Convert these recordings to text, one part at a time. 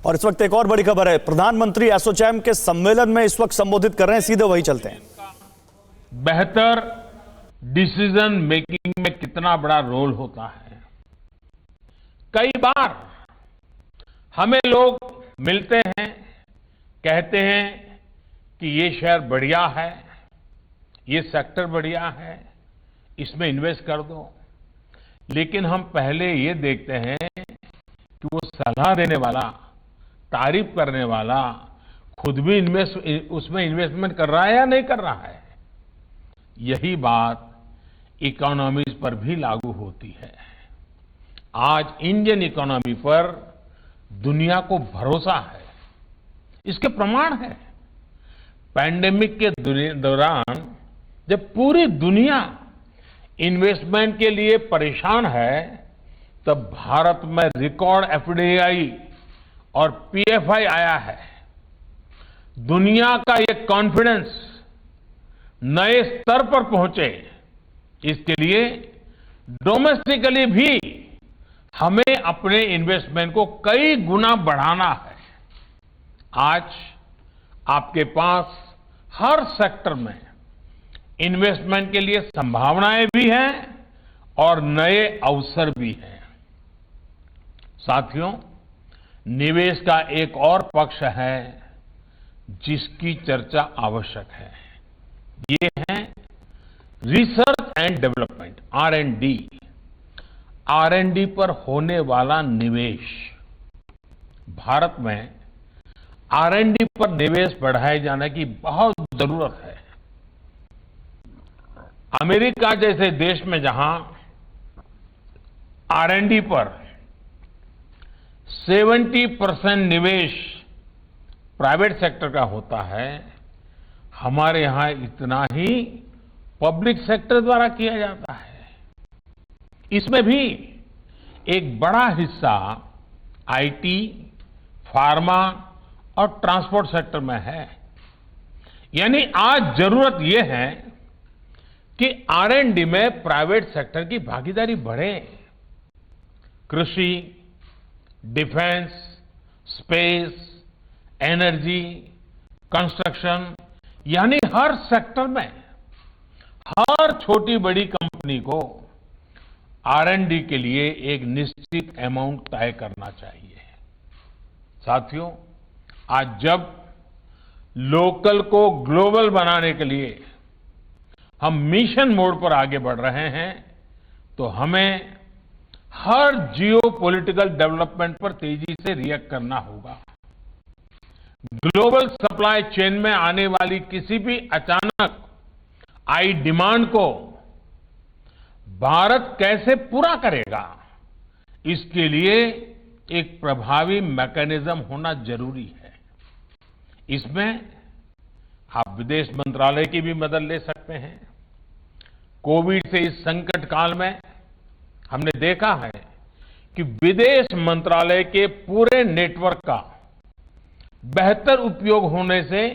और इस वक्त एक और बड़ी खबर है, प्रधानमंत्री एसोचैम के सम्मेलन में इस वक्त संबोधित कर रहे हैं, सीधे वही चलते हैं। बेहतर डिसीजन मेकिंग में कितना बड़ा रोल होता है। कई बार हमें लोग मिलते हैं, कहते हैं कि ये शेयर बढ़िया है, ये सेक्टर बढ़िया है, इसमें इन्वेस्ट कर दो। लेकिन हम पहले ये देखते हैं कि वो सलाह देने वाला, तारीफ करने वाला खुद भी उसमें इन्वेस्टमेंट कर रहा है या नहीं कर रहा है। यही बात इकोनॉमीज पर भी लागू होती है। आज इंडियन इकोनॉमी पर दुनिया को भरोसा है, इसके प्रमाण है। पैंडेमिक के दौरान जब पूरी दुनिया इन्वेस्टमेंट के लिए परेशान है, तब भारत में रिकॉर्ड एफडीआई और पीएफआई आया है। दुनिया का ये कॉन्फिडेंस नए स्तर पर पहुंचे, इसके लिए डोमेस्टिकली भी हमें अपने इन्वेस्टमेंट को कई गुना बढ़ाना है। आज आपके पास हर सेक्टर में इन्वेस्टमेंट के लिए संभावनाएं भी हैं और नए अवसर भी हैं। साथियों, निवेश का एक और पक्ष है जिसकी चर्चा आवश्यक है। ये है research and development, R&D। R&D पर होने वाला निवेश। भारत में R&D पर निवेश बढ़ाए जाने की बहुत जरूरत है। अमेरिका जैसे देश में जहां R&D पर 70% निवेश प्राइवेट सेक्टर का होता है, हमारे यहां इतना ही पब्लिक सेक्टर द्वारा किया जाता है। इसमें भी एक बड़ा हिस्सा आईटी, फार्मा और ट्रांसपोर्ट सेक्टर में है। यानी आज जरूरत यह है कि R&D में प्राइवेट सेक्टर की भागीदारी बढ़े। कृषि, डिफेंस, स्पेस, एनर्जी, कंस्ट्रक्शन, यानी हर सेक्टर में हर छोटी बड़ी कंपनी को R&D के लिए एक निश्चित अमाउंट तय करना चाहिए। साथियों, आज जब लोकल को ग्लोबल बनाने के लिए हम मिशन मोड पर आगे बढ़ रहे हैं, तो हमें हर जियोपॉलिटिकल डेवलपमेंट पर तेजी से रिएक्ट करना होगा। ग्लोबल सप्लाई चेन में आने वाली किसी भी अचानक आई डिमांड को भारत कैसे पूरा करेगा, इसके लिए एक प्रभावी मैकेनिज्म होना जरूरी है। इसमें आप विदेश मंत्रालय की भी मदद ले सकते हैं। कोविड से इस संकट काल में हमने देखा है कि विदेश मंत्रालय के पूरे नेटवर्क का बेहतर उपयोग होने से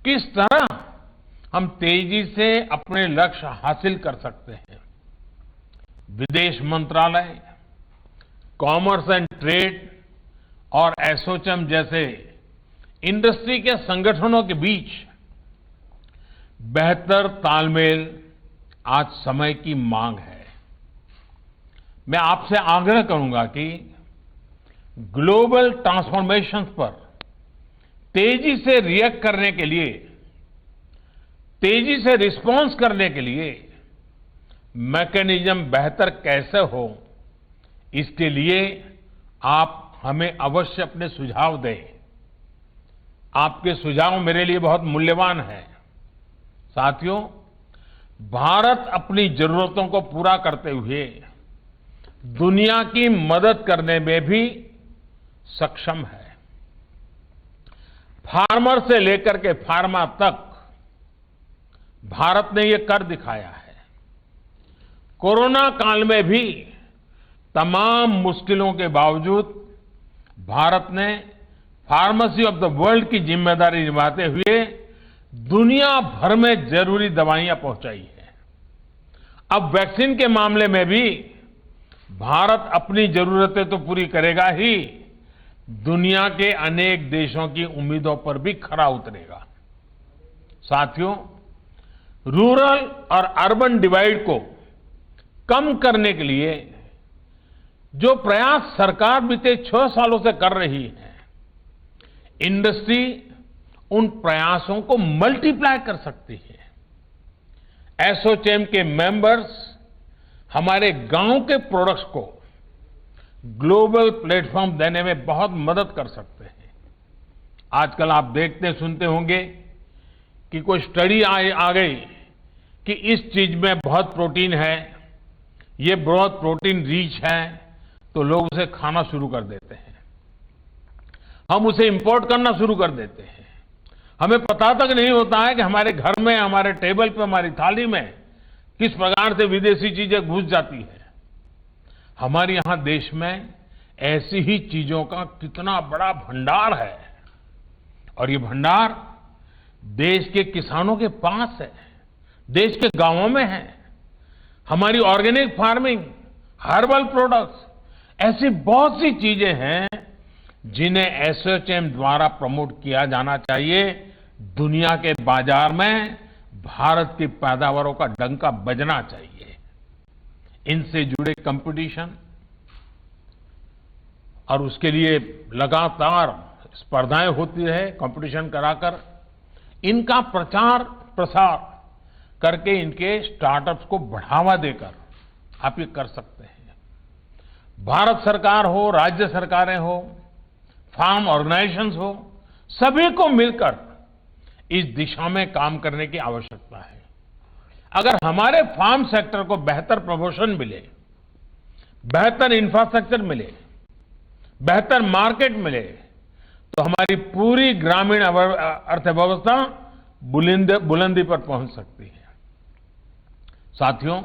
किस तरह हम तेजी से अपने लक्ष्य हासिल कर सकते हैं। विदेश मंत्रालय, कॉमर्स एंड ट्रेड और एसोचैम जैसे इंडस्ट्री के संगठनों के बीच बेहतर तालमेल आज समय की मांग है। मैं आपसे आग्रह करूंगा कि ग्लोबल ट्रांसफॉर्मेशन पर तेजी से रिएक्ट करने के लिए, तेजी से रिस्पॉन्स करने के लिए मैकेनिज्म बेहतर कैसे हो, इसके लिए आप हमें अवश्य अपने सुझाव दें। आपके सुझाव मेरे लिए बहुत मूल्यवान हैं। साथियों, भारत अपनी जरूरतों को पूरा करते हुए दुनिया की मदद करने में भी सक्षम है। फार्मर से लेकर के फार्मा तक भारत ने ये कर दिखाया है। कोरोना काल में भी तमाम मुश्किलों के बावजूद भारत ने फार्मेसी ऑफ द वर्ल्ड की जिम्मेदारी निभाते हुए दुनिया भर में जरूरी दवाइयां पहुंचाई है। अब वैक्सीन के मामले में भी भारत अपनी जरूरतें तो पूरी करेगा ही, दुनिया के अनेक देशों की उम्मीदों पर भी खरा उतरेगा। साथियों, रूरल और अर्बन डिवाइड को कम करने के लिए जो प्रयास सरकार बीते 6 सालों से कर रही है, इंडस्ट्री उन प्रयासों को मल्टीप्लाई कर सकती है। एसोचैम के मेंबर्स हमारे गांव के प्रोडक्ट्स को ग्लोबल प्लेटफॉर्म देने में बहुत मदद कर सकते हैं। आजकल आप देखते सुनते होंगे कि कोई स्टडी आ गई कि इस चीज में बहुत प्रोटीन है, ये बहुत प्रोटीन रिच है, तो लोग उसे खाना शुरू कर देते हैं। हम उसे इंपोर्ट करना शुरू कर देते हैं। हमें पता तक नहीं होता है कि हमारे घर में, हमारे टेबल पे, हमारी थाली में किस प्रकार से विदेशी चीजें घुस जाती है। हमारे यहां देश में ऐसी ही चीजों का कितना बड़ा भंडार है, और ये भंडार देश के किसानों के पास है, देश के गांवों में है। हमारी ऑर्गेनिक फार्मिंग, हर्बल प्रोडक्ट्स, ऐसी बहुत सी चीजें हैं जिन्हें एसोचैम द्वारा प्रमोट किया जाना चाहिए। दुनिया के बाजार में भारत की पैदावारों का डंका बजना चाहिए। इनसे जुड़े कंपटीशन और उसके लिए लगातार स्पर्धाएं होती रहे, कंपटीशन कराकर इनका प्रचार प्रसार करके इनके स्टार्टअप्स को बढ़ावा देकर आप ये कर सकते हैं। भारत सरकार हो, राज्य सरकारें हो, फार्म ऑर्गेनाइजेशंस हो, सभी को मिलकर इस दिशा में काम करने की आवश्यकता है। अगर हमारे फार्म सेक्टर को बेहतर प्रमोशन मिले, बेहतर इंफ्रास्ट्रक्चर मिले, बेहतर मार्केट मिले, तो हमारी पूरी ग्रामीण अर्थव्यवस्था बुलंदी पर पहुंच सकती है। साथियों,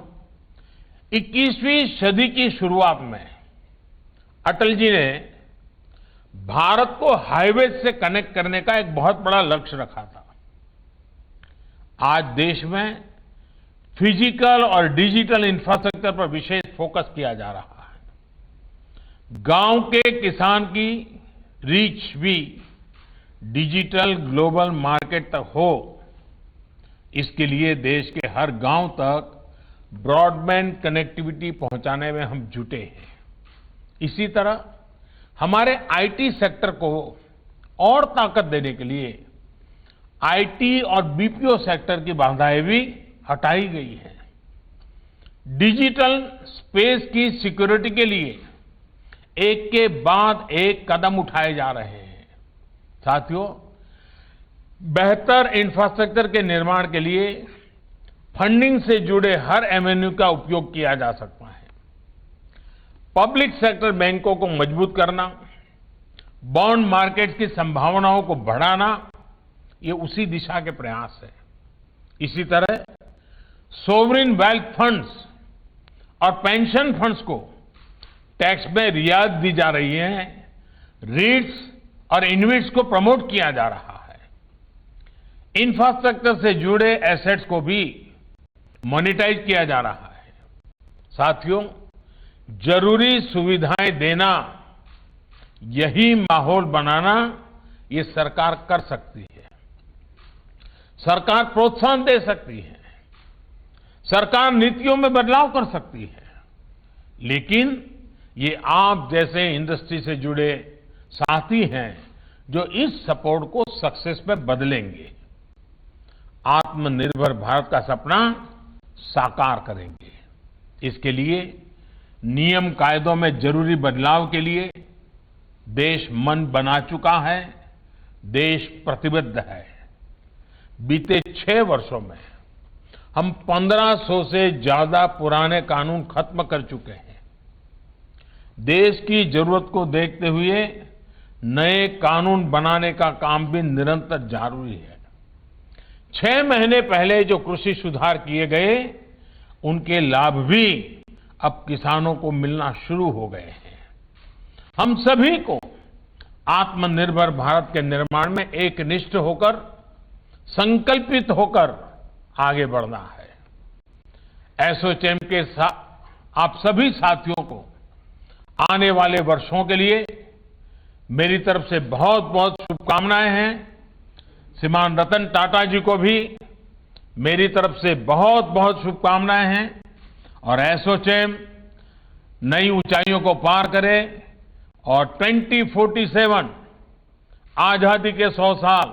21वीं सदी की शुरुआत में अटल जी ने भारत को हाईवे से कनेक्ट करने का एक बहुत बड़ा लक्ष्य रखा था। आज देश में फिजिकल और डिजिटल इंफ्रास्ट्रक्चर पर विशेष फोकस किया जा रहा है। गांव के किसान की रीच भी डिजिटल ग्लोबल मार्केट तक हो, इसके लिए देश के हर गांव तक ब्रॉडबैंड कनेक्टिविटी पहुंचाने में हम जुटे हैं। इसी तरह हमारे आईटी सेक्टर को और ताकत देने के लिए आईटी और बीपीओ सेक्टर की बाधाएं भी हटाई गई हैं। डिजिटल स्पेस की सिक्योरिटी के लिए एक के बाद एक कदम उठाए जा रहे हैं। साथियों, बेहतर इंफ्रास्ट्रक्चर के निर्माण के लिए फंडिंग से जुड़े हर एवेन्यू का उपयोग किया जा सकता है। पब्लिक सेक्टर बैंकों को मजबूत करना, बॉन्ड मार्केट की संभावनाओं को बढ़ाना, ये उसी दिशा के प्रयास है। इसी तरह सोवरिन वेल्थ फंड्स और पेंशन फंड्स को टैक्स में रियायत दी जा रही है। रीट्स और इन्वेट्स को प्रमोट किया जा रहा है। इंफ्रास्ट्रक्चर से जुड़े एसेट्स को भी मोनेटाइज किया जा रहा है। साथियों, जरूरी सुविधाएं देना, यही माहौल बनाना, ये सरकार कर सकती है। सरकार प्रोत्साहन दे सकती है, सरकार नीतियों में बदलाव कर सकती है, लेकिन ये आप जैसे इंडस्ट्री से जुड़े साथी हैं जो इस सपोर्ट को सक्सेस में बदलेंगे, आत्मनिर्भर भारत का सपना साकार करेंगे। इसके लिए नियम कायदों में जरूरी बदलाव के लिए देश मन बना चुका है, देश प्रतिबद्ध है। बीते 6 वर्षों में हम 1500 से ज्यादा पुराने कानून खत्म कर चुके हैं। देश की जरूरत को देखते हुए नए कानून बनाने का काम भी निरंतर जारी है। 6 महीने पहले जो कृषि सुधार किए गए, उनके लाभ भी अब किसानों को मिलना शुरू हो गए हैं। हम सभी को आत्मनिर्भर भारत के निर्माण में एकनिष्ठ होकर, संकल्पित होकर आगे बढ़ना है। एसोचैम के आप सभी साथियों को आने वाले वर्षों के लिए मेरी तरफ से बहुत बहुत शुभकामनाएं हैं। श्रीमान रतन टाटा जी को भी मेरी तरफ से बहुत बहुत शुभकामनाएं हैं और एसोचैम नई ऊंचाइयों को पार करे और 2047 आजादी के 100 साल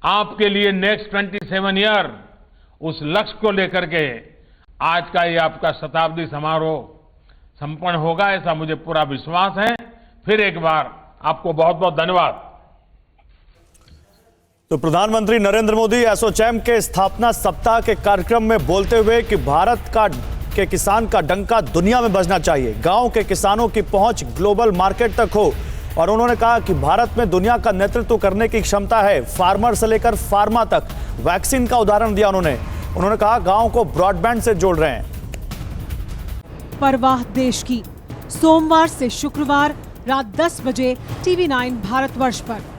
आपके लिए नेक्स्ट 27 ईयर उस लक्ष्य को लेकर के आज का ये आपका शताब्दी समारोह संपन्न होगा, ऐसा मुझे पूरा विश्वास है। फिर एक बार आपको बहुत बहुत धन्यवाद। तो प्रधानमंत्री नरेंद्र मोदी एसोचैम के स्थापना सप्ताह के कार्यक्रम में बोलते हुए कि भारत के किसान का डंका दुनिया में बजना चाहिए, गांव के किसानों की पहुंच ग्लोबल मार्केट तक हो। और उन्होंने कहा कि भारत में दुनिया का नेतृत्व करने की क्षमता है, फार्मर से लेकर फार्मा तक। वैक्सीन का उदाहरण दिया उन्होंने कहा गांव को ब्रॉडबैंड से जोड़ रहे हैं। परवाह देश की, सोमवार से शुक्रवार रात 10 बजे TV9 भारतवर्ष पर।